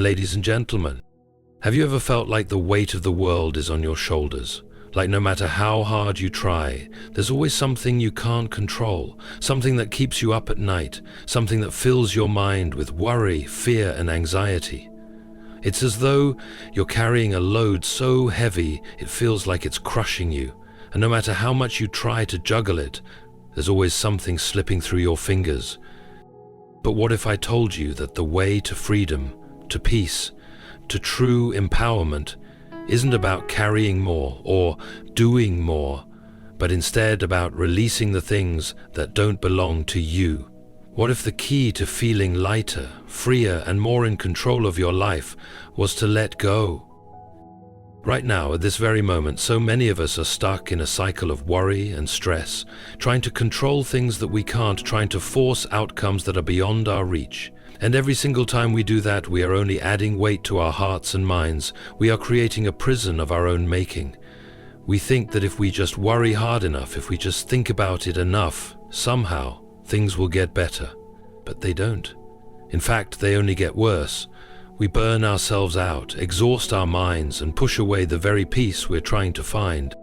Ladies and gentlemen, have you ever felt like the weight of the world is on your shoulders? Like no matter how hard you try, there's always something you can't control, something that keeps you up at night, something that fills your mind with worry, fear, and anxiety. It's as though you're carrying a load so heavy it feels like it's crushing you, and no matter how much you try to juggle it, there's always something slipping through your fingers. But what if I told you that the way to freedom, to peace, to true empowerment isn't about carrying more or doing more, but instead about releasing the things that don't belong to you? What if the key to feeling lighter, freer, and more in control of your life was to let go? Right now, at this very moment, so many of us are stuck in a cycle of worry and stress, trying to control things that we can't, trying to force outcomes that are beyond our reach. And every single time we do that, we are only adding weight to our hearts and minds. We are creating a prison of our own making. We think that if we just worry hard enough, if we just think about it enough, somehow things will get better. But they don't. In fact, they only get worse. We burn ourselves out, exhaust our minds, and push away the very peace we're trying to find.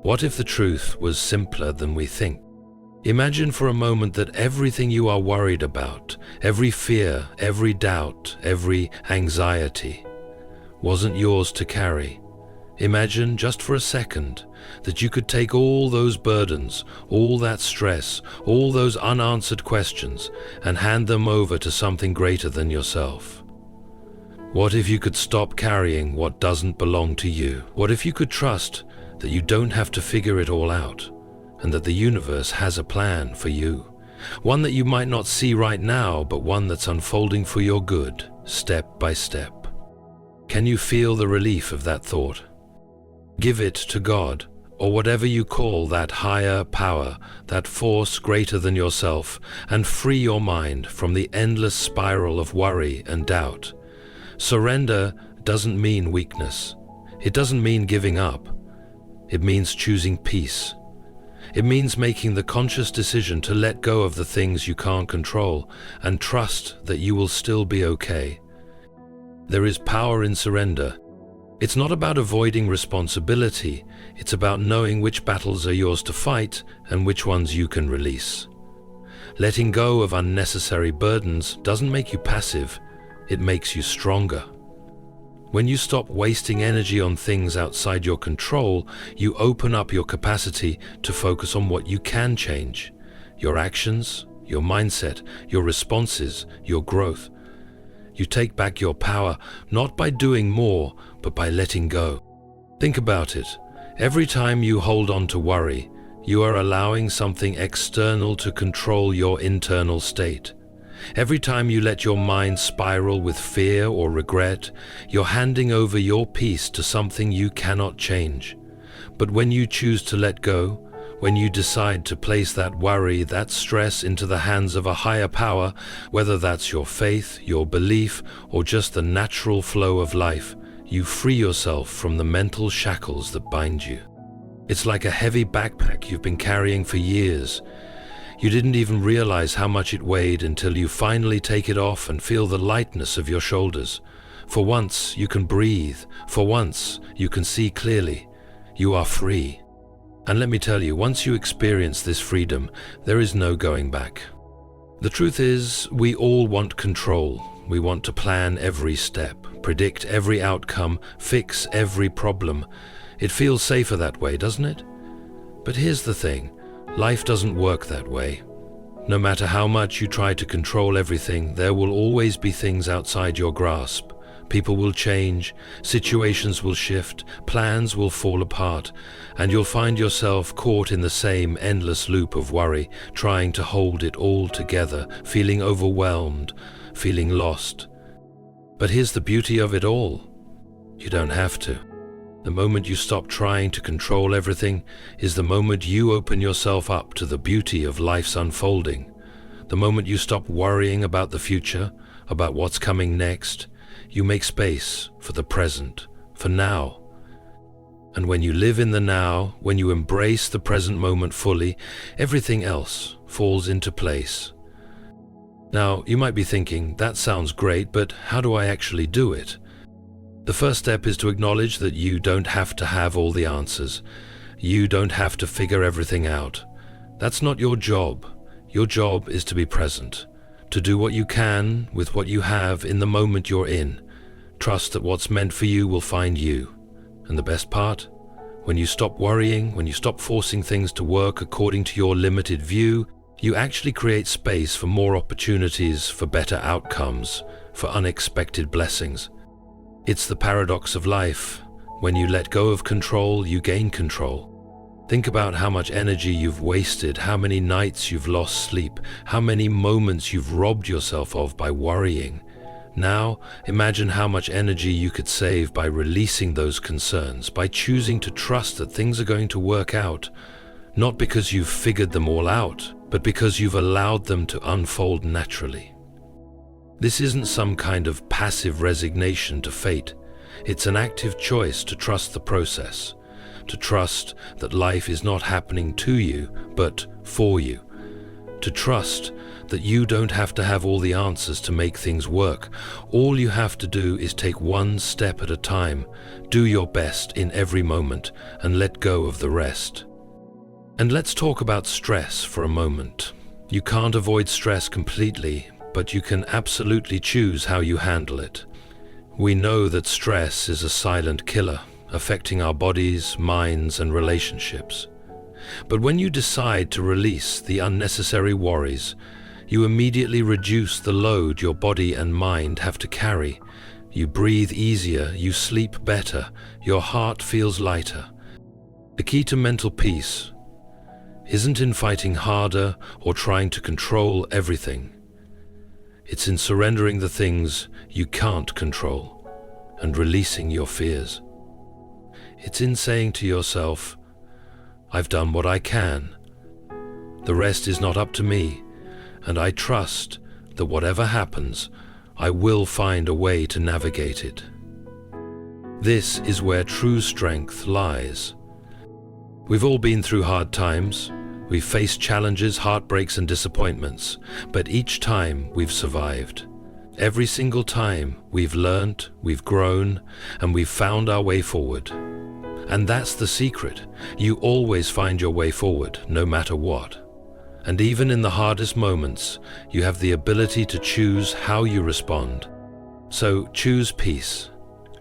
What if the truth was simpler than we think? Imagine for a moment that everything you are worried about, every fear, every doubt, every anxiety, wasn't yours to carry. Imagine just for a second that you could take all those burdens, all that stress, all those unanswered questions, and hand them over to something greater than yourself. What if you could stop carrying what doesn't belong to you? What if you could trust that you don't have to figure it all out, and that the universe has a plan for you? One that you might not see right now, but one that's unfolding for your good, step by step. Can you feel the relief of that thought? Give it to God, or whatever you call that higher power, that force greater than yourself, and free your mind from the endless spiral of worry and doubt. Surrender doesn't mean weakness. It doesn't mean giving up. It means choosing peace. It means making the conscious decision to let go of the things you can't control and trust that you will still be okay. There is power in surrender. It's not about avoiding responsibility. It's about knowing which battles are yours to fight and which ones you can release. Letting go of unnecessary burdens doesn't make you passive. It makes you stronger. When you stop wasting energy on things outside your control, you open up your capacity to focus on what you can change: your actions, your mindset, your responses, your growth. You take back your power, not by doing more, but by letting go. Think about it. Every time you hold on to worry, you are allowing something external to control your internal state. Every time you let your mind spiral with fear or regret, you're handing over your peace to something you cannot change. But when you choose to let go, when you decide to place that worry, that stress into the hands of a higher power, whether that's your faith, your belief, or just the natural flow of life, you free yourself from the mental shackles that bind you. It's like a heavy backpack you've been carrying for years. You didn't even realize how much it weighed until you finally take it off and feel the lightness of your shoulders. For once, you can breathe. For once, you can see clearly. You are free. And let me tell you, once you experience this freedom, there is no going back. The truth is, we all want control. We want to plan every step, predict every outcome, fix every problem. It feels safer that way, doesn't it? But here's the thing. Life doesn't work that way. No matter how much you try to control everything, there will always be things outside your grasp. People will change, situations will shift, plans will fall apart, and you'll find yourself caught in the same endless loop of worry, trying to hold it all together, feeling overwhelmed, feeling lost. But here's the beauty of it all. You don't have to. The moment you stop trying to control everything is the moment you open yourself up to the beauty of life's unfolding. The moment you stop worrying about the future, about what's coming next, you make space for the present, for now. And when you live in the now, when you embrace the present moment fully, everything else falls into place. Now, you might be thinking, that sounds great, but how do I actually do it? The first step is to acknowledge that you don't have to have all the answers. You don't have to figure everything out. That's not your job. Your job is to be present, to do what you can with what you have in the moment you're in. Trust that what's meant for you will find you. And the best part? When you stop worrying, when you stop forcing things to work according to your limited view, you actually create space for more opportunities, for better outcomes, for unexpected blessings. It's the paradox of life. When you let go of control, you gain control. Think about how much energy you've wasted, how many nights you've lost sleep, how many moments you've robbed yourself of by worrying. Now, imagine how much energy you could save by releasing those concerns, by choosing to trust that things are going to work out, not because you've figured them all out, but because you've allowed them to unfold naturally. This isn't some kind of passive resignation to fate. It's an active choice to trust the process, to trust that life is not happening to you, but for you, to trust that you don't have to have all the answers to make things work. All you have to do is take one step at a time, do your best in every moment, and let go of the rest. And let's talk about stress for a moment. You can't avoid stress completely, but you can absolutely choose how you handle it. We know that stress is a silent killer, affecting our bodies, minds, and relationships. But when you decide to release the unnecessary worries, you immediately reduce the load your body and mind have to carry. You breathe easier, you sleep better, your heart feels lighter. The key to mental peace isn't in fighting harder or trying to control everything. It's in surrendering the things you can't control and releasing your fears. It's in saying to yourself, I've done what I can. The rest is not up to me, and I trust that whatever happens, I will find a way to navigate it. This is where true strength lies. We've all been through hard times. We've faced challenges, heartbreaks, and disappointments, but each time we've survived. Every single time we've learned, we've grown, and we've found our way forward. And that's the secret. You always find your way forward, no matter what. And even in the hardest moments, you have the ability to choose how you respond. So choose peace.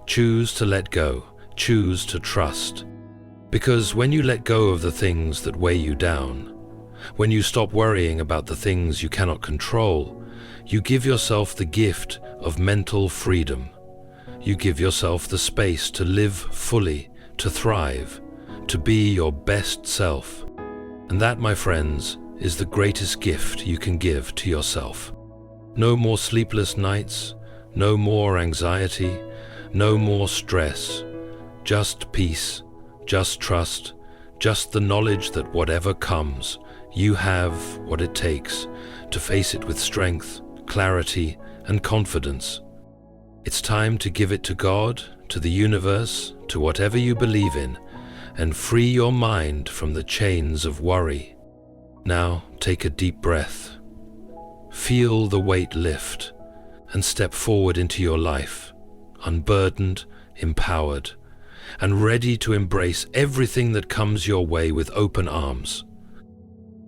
Choose to let go. Choose to trust. Because when you let go of the things that weigh you down, when you stop worrying about the things you cannot control, you give yourself the gift of mental freedom. You give yourself the space to live fully, to thrive, to be your best self. And that, my friends, is the greatest gift you can give to yourself. No more sleepless nights, no more anxiety, no more stress, just peace, just trust, just the knowledge that whatever comes, you have what it takes to face it with strength, clarity, and confidence. It's time to give it to God, to the universe, to whatever you believe in, and free your mind from the chains of worry. Now take a deep breath. Feel the weight lift and step forward into your life, unburdened, empowered, and ready to embrace everything that comes your way with open arms.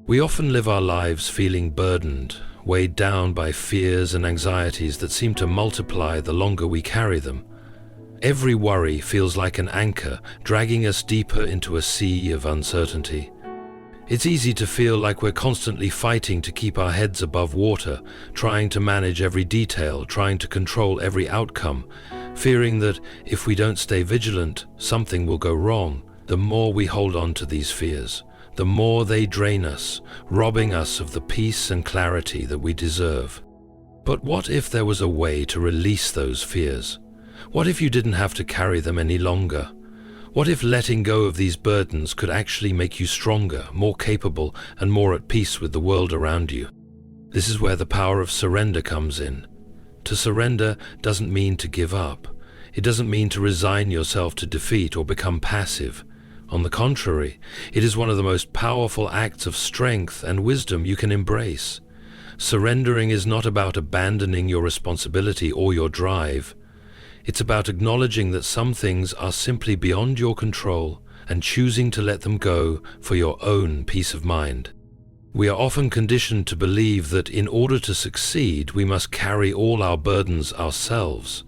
We often live our lives feeling burdened, weighed down by fears and anxieties that seem to multiply the longer we carry them. Every worry feels like an anchor, dragging us deeper into a sea of uncertainty. It's easy to feel like we're constantly fighting to keep our heads above water, trying to manage every detail, trying to control every outcome, fearing that if we don't stay vigilant, something will go wrong. The more we hold on to these fears, the more they drain us, robbing us of the peace and clarity that we deserve. But what if there was a way to release those fears? What if you didn't have to carry them any longer? What if letting go of these burdens could actually make you stronger, more capable, and more at peace with the world around you? This is where the power of surrender comes in. To surrender doesn't mean to give up. It doesn't mean to resign yourself to defeat or become passive. On the contrary, it is one of the most powerful acts of strength and wisdom you can embrace. surrendering is not about abandoning your responsibility or your drive. It's about acknowledging that some things are simply beyond your control and choosing to let them go for your own peace of mind. We are often conditioned to believe that in order to succeed, we must carry all our burdens ourselves.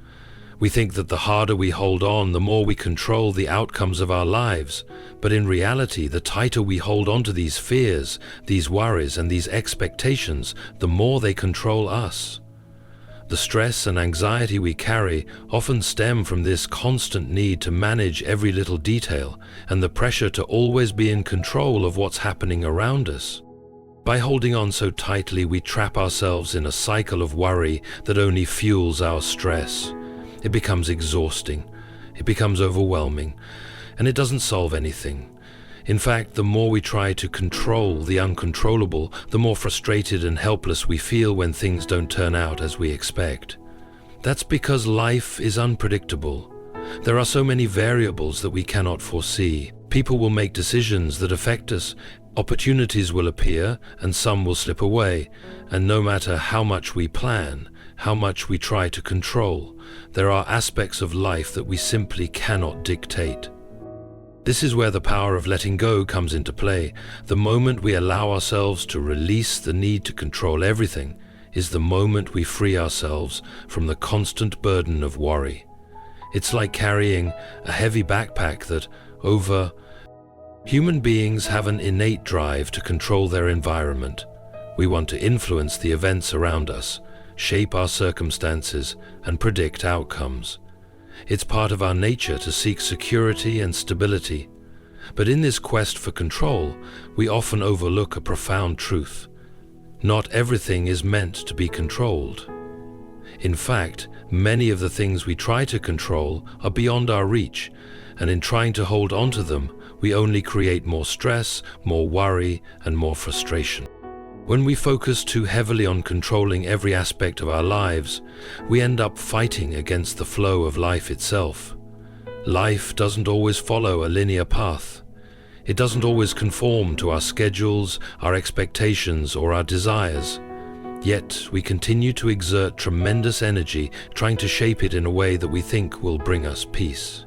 We think that the harder we hold on, the more we control the outcomes of our lives. But in reality, the tighter we hold on to these fears, these worries, and these expectations, the more they control us. The stress and anxiety we carry often stem from this constant need to manage every little detail and the pressure to always be in control of what's happening around us. By holding on so tightly, we trap ourselves in a cycle of worry that only fuels our stress. It becomes exhausting, it becomes overwhelming, and it doesn't solve anything. In fact, the more we try to control the uncontrollable, the more frustrated and helpless we feel when things don't turn out as we expect. That's because life is unpredictable. There are so many variables that we cannot foresee. People will make decisions that affect us. Opportunities will appear, and some will slip away. And no matter how much we plan, how much we try to control, there are aspects of life that we simply cannot dictate. This is where the power of letting go comes into play. The moment we allow ourselves to release the need to control everything is the moment we free ourselves from the constant burden of worry. It's like carrying a heavy backpack that Human beings have an innate drive to control their environment. We want to influence the events around us, shape our circumstances, and predict outcomes. It's part of our nature to seek security and stability. But in this quest for control, we often overlook a profound truth. Not everything is meant to be controlled. In fact, many of the things we try to control are beyond our reach, and in trying to hold on to them, we only create more stress, more worry, and more frustration. When we focus too heavily on controlling every aspect of our lives, we end up fighting against the flow of life itself. Life doesn't always follow a linear path. It doesn't always conform to our schedules, our expectations, or our desires. Yet we continue to exert tremendous energy trying to shape it in a way that we think will bring us peace.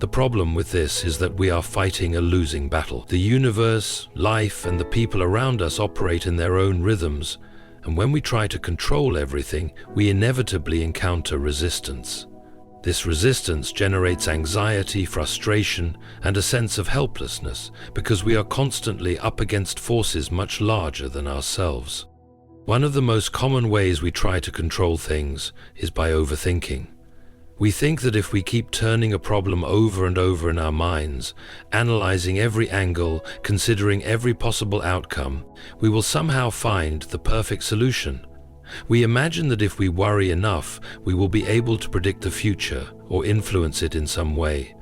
The problem with this is that we are fighting a losing battle. The universe, life, and the people around us operate in their own rhythms, and when we try to control everything, we inevitably encounter resistance. This resistance generates anxiety, frustration, and a sense of helplessness because we are constantly up against forces much larger than ourselves. One of the most common ways we try to control things is by overthinking. We think that if we keep turning a problem over and over in our minds, analyzing every angle, considering every possible outcome, we will somehow find the perfect solution. We imagine that if we worry enough, we will be able to predict the future or influence it in some way.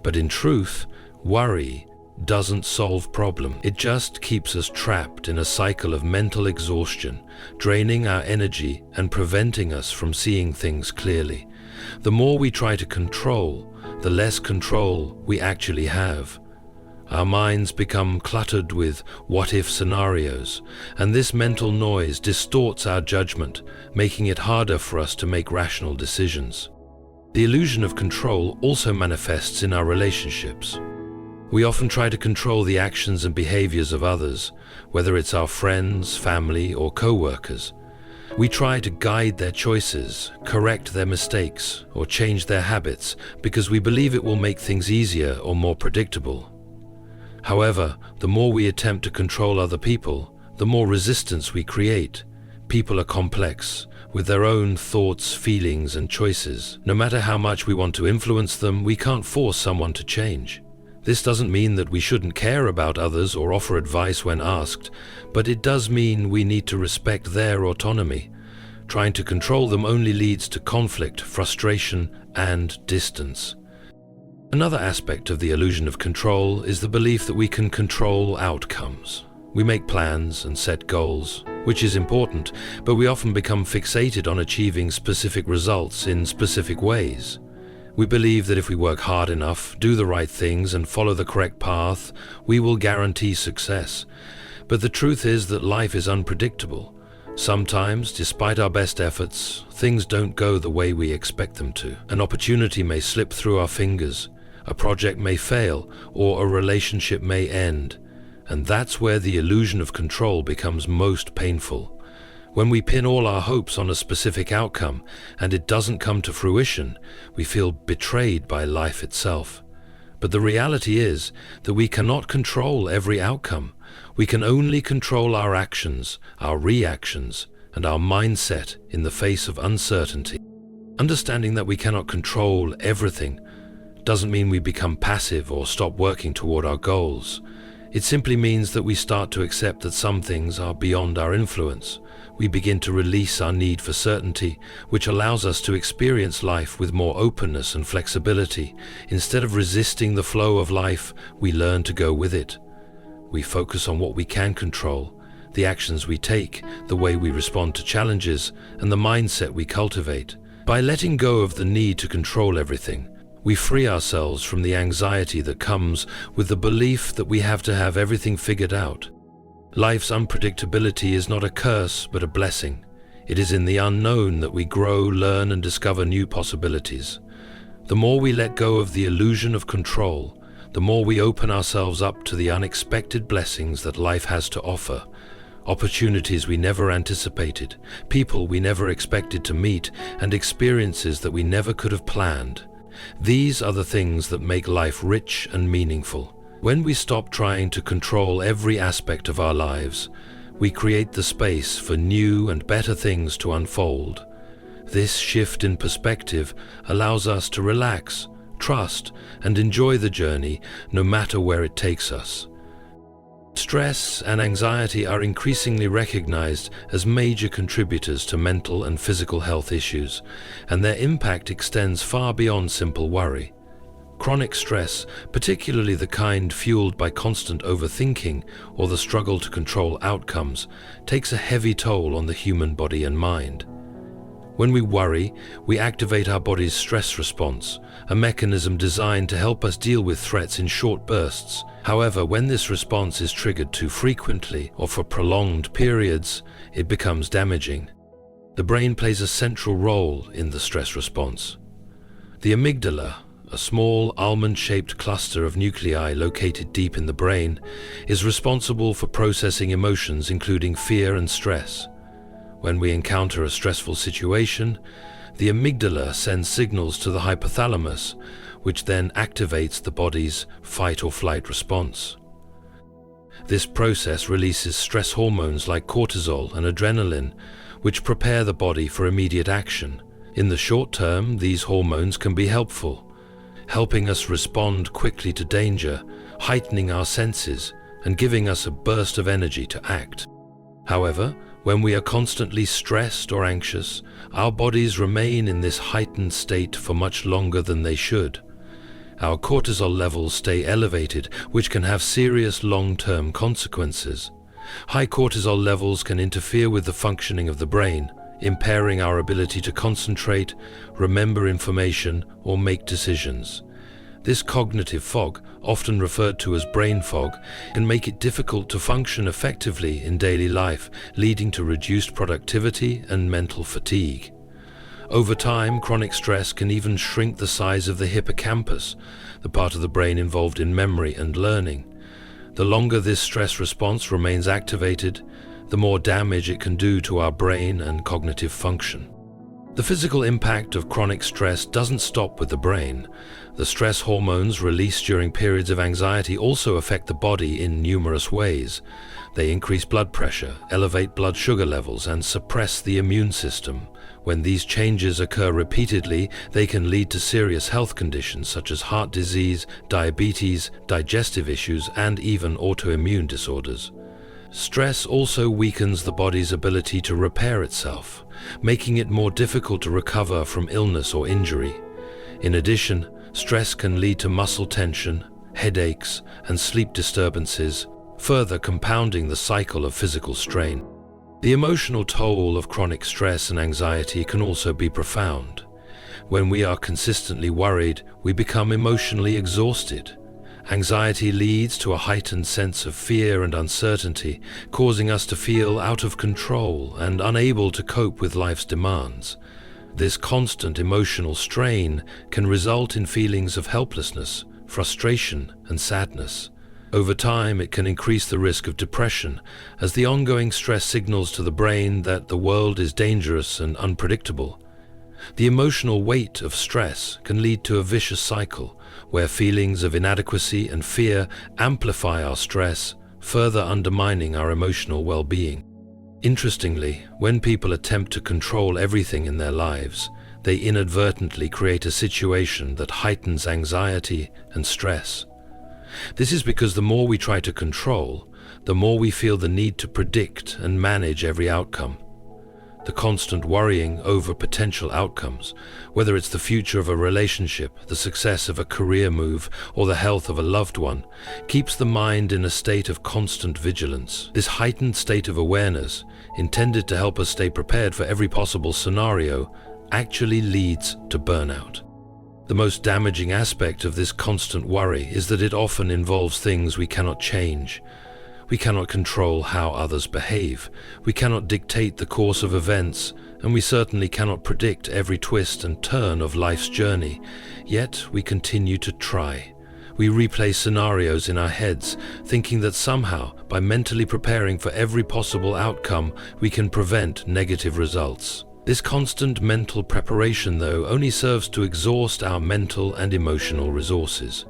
But in truth, worry doesn't solve problems. It just keeps us trapped in a cycle of mental exhaustion, draining our energy and preventing us from seeing things clearly. The more we try to control, the less control we actually have. Our minds become cluttered with what-if scenarios, and this mental noise distorts our judgment, making it harder for us to make rational decisions. The illusion of control also manifests in our relationships. We often try to control the actions and behaviors of others, whether it's our friends, family, or co-workers. We try to guide their choices, correct their mistakes, or change their habits because we believe it will make things easier or more predictable. However, the more we attempt to control other people, the more resistance we create. People are complex, with their own thoughts, feelings, and choices. No matter how much we want to influence them, we can't force someone to change. This doesn't mean that we shouldn't care about others or offer advice when asked, but it does mean we need to respect their autonomy. Trying to control them only leads to conflict, frustration, and distance. Another aspect of the illusion of control is the belief that we can control outcomes. We make plans and set goals, which is important, but we often become fixated on achieving specific results in specific ways. We believe that if we work hard enough, do the right things, and follow the correct path, we will guarantee success. But the truth is that life is unpredictable. Sometimes, despite our best efforts, things don't go the way we expect them to. An opportunity may slip through our fingers, a project may fail, or a relationship may end. And that's where the illusion of control becomes most painful. When we pin all our hopes on a specific outcome and it doesn't come to fruition, we feel betrayed by life itself. But the reality is that we cannot control every outcome. We can only control our actions, our reactions, and our mindset in the face of uncertainty. Understanding that we cannot control everything doesn't mean we become passive or stop working toward our goals. It simply means that we start to accept that some things are beyond our influence. We begin to release our need for certainty, which allows us to experience life with more openness and flexibility. Instead of resisting the flow of life, we learn to go with it. We focus on what we can control, the actions we take, the way we respond to challenges, and the mindset we cultivate. By letting go of the need to control everything, we free ourselves from the anxiety that comes with the belief that we have to have everything figured out. Life's unpredictability is not a curse, but a blessing. It is in the unknown that we grow, learn, and discover new possibilities. The more we let go of the illusion of control, the more we open ourselves up to the unexpected blessings that life has to offer. Opportunities we never anticipated, people we never expected to meet, and experiences that we never could have planned. These are the things that make life rich and meaningful. When we stop trying to control every aspect of our lives, we create the space for new and better things to unfold. This shift in perspective allows us to relax, trust, and enjoy the journey no matter where it takes us. Stress and anxiety are increasingly recognized as major contributors to mental and physical health issues, and their impact extends far beyond simple worry. Chronic stress, particularly the kind fueled by constant overthinking or the struggle to control outcomes, takes a heavy toll on the human body and mind. When we worry, we activate our body's stress response, a mechanism designed to help us deal with threats in short bursts. However, when this response is triggered too frequently or for prolonged periods, it becomes damaging. The brain plays a central role in the stress response. The amygdala, a small almond-shaped cluster of nuclei located deep in the brain, is responsible for processing emotions including fear and stress. When we encounter a stressful situation, the amygdala sends signals to the hypothalamus, which then activates the body's fight or flight response. This process releases stress hormones like cortisol and adrenaline, which prepare the body for immediate action. In the short term, these hormones can be helpful, helping us respond quickly to danger, heightening our senses, and giving us a burst of energy to act. However, when we are constantly stressed or anxious, our bodies remain in this heightened state for much longer than they should. Our cortisol levels stay elevated, which can have serious long-term consequences. High cortisol levels can interfere with the functioning of the brain, impairing our ability to concentrate, remember information, or make decisions. This cognitive fog, often referred to as brain fog, can make it difficult to function effectively in daily life, leading to reduced productivity and mental fatigue. Over time, chronic stress can even shrink the size of the hippocampus, the part of the brain involved in memory and learning. The longer this stress response remains activated, the more damage it can do to our brain and cognitive function. The physical impact of chronic stress doesn't stop with the brain. The stress hormones released during periods of anxiety also affect the body in numerous ways. They increase blood pressure, elevate blood sugar levels, and suppress the immune system. When these changes occur repeatedly, they can lead to serious health conditions such as heart disease, diabetes, digestive issues, and even autoimmune disorders. Stress also weakens the body's ability to repair itself, making it more difficult to recover from illness or injury. In addition, stress can lead to muscle tension, headaches, and sleep disturbances, further compounding the cycle of physical strain. The emotional toll of chronic stress and anxiety can also be profound. When we are consistently worried, we become emotionally exhausted. Anxiety leads to a heightened sense of fear and uncertainty, causing us to feel out of control and unable to cope with life's demands. This constant emotional strain can result in feelings of helplessness, frustration, and sadness. Over time, it can increase the risk of depression, as the ongoing stress signals to the brain that the world is dangerous and unpredictable. The emotional weight of stress can lead to a vicious cycle, where feelings of inadequacy and fear amplify our stress, further undermining our emotional well-being. Interestingly, when people attempt to control everything in their lives, they inadvertently create a situation that heightens anxiety and stress. This is because the more we try to control, the more we feel the need to predict and manage every outcome. The constant worrying over potential outcomes, whether it's the future of a relationship, the success of a career move, or the health of a loved one, keeps the mind in a state of constant vigilance. This heightened state of awareness, intended to help us stay prepared for every possible scenario, actually leads to burnout. The most damaging aspect of this constant worry is that it often involves things we cannot change. We cannot control how others behave, we cannot dictate the course of events, and we certainly cannot predict every twist and turn of life's journey. Yet we continue to try. We replay scenarios in our heads, thinking that somehow, by mentally preparing for every possible outcome, we can prevent negative results. This constant mental preparation, though, only serves to exhaust our mental and emotional resources.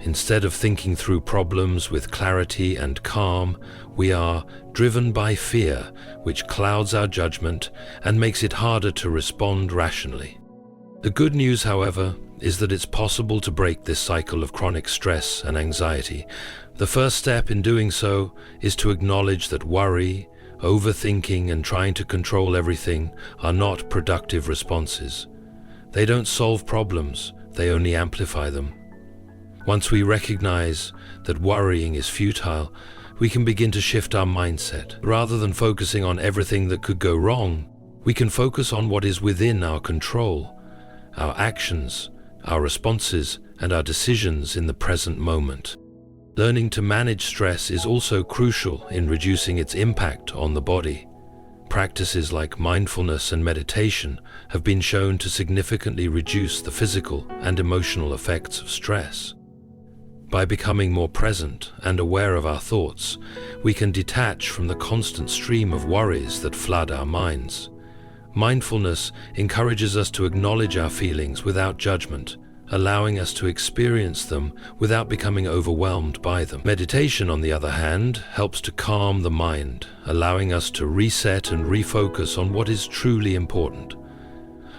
Instead of thinking through problems with clarity and calm, we are driven by fear, which clouds our judgment and makes it harder to respond rationally. The good news, however, is that it's possible to break this cycle of chronic stress and anxiety. The first step in doing so is to acknowledge that worry, overthinking, and trying to control everything are not productive responses. They don't solve problems, they only amplify them. Once we recognize that worrying is futile, we can begin to shift our mindset. Rather than focusing on everything that could go wrong, we can focus on what is within our control, our actions, our responses, and our decisions in the present moment. Learning to manage stress is also crucial in reducing its impact on the body. Practices like mindfulness and meditation have been shown to significantly reduce the physical and emotional effects of stress. By becoming more present and aware of our thoughts, we can detach from the constant stream of worries that flood our minds. Mindfulness encourages us to acknowledge our feelings without judgment, allowing us to experience them without becoming overwhelmed by them. Meditation, on the other hand, helps to calm the mind, allowing us to reset and refocus on what is truly important.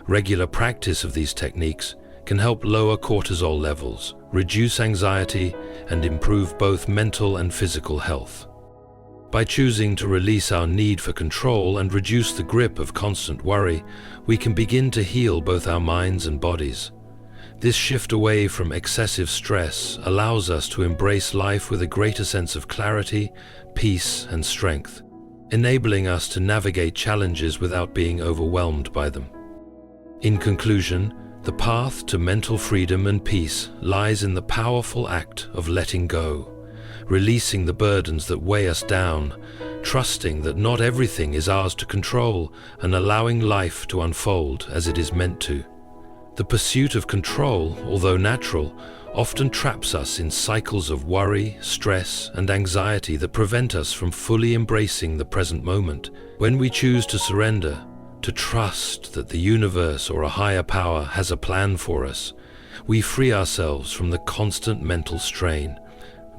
Regular practice of these techniques can help lower cortisol levels, reduce anxiety, and improve both mental and physical health. By choosing to release our need for control and reduce the grip of constant worry, we can begin to heal both our minds and bodies. This shift away from excessive stress allows us to embrace life with a greater sense of clarity, peace, and strength, enabling us to navigate challenges without being overwhelmed by them. In conclusion, the path to mental freedom and peace lies in the powerful act of letting go, releasing the burdens that weigh us down, trusting that not everything is ours to control, and allowing life to unfold as it is meant to. The pursuit of control, although natural, often traps us in cycles of worry, stress, and anxiety that prevent us from fully embracing the present moment. When we choose to surrender, to trust that the universe or a higher power has a plan for us, we free ourselves from the constant mental strain.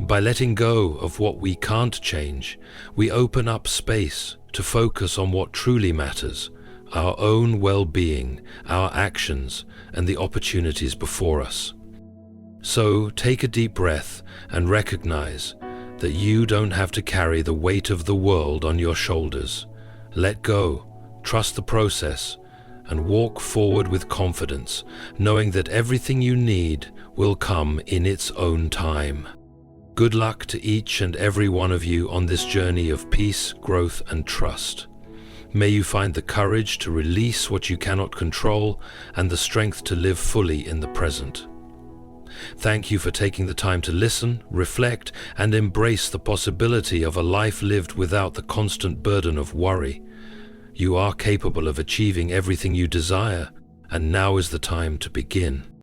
By letting go of what we can't change, we open up space to focus on what truly matters, our own well-being, our actions, and the opportunities before us. So take a deep breath and recognize that you don't have to carry the weight of the world on your shoulders. Let go. Trust the process, and walk forward with confidence, knowing that everything you need will come in its own time. Good luck to each and every one of you on this journey of peace, growth, and trust. May you find the courage to release what you cannot control and the strength to live fully in the present. Thank you for taking the time to listen, reflect, and embrace the possibility of a life lived without the constant burden of worry. You are capable of achieving everything you desire, and now is the time to begin.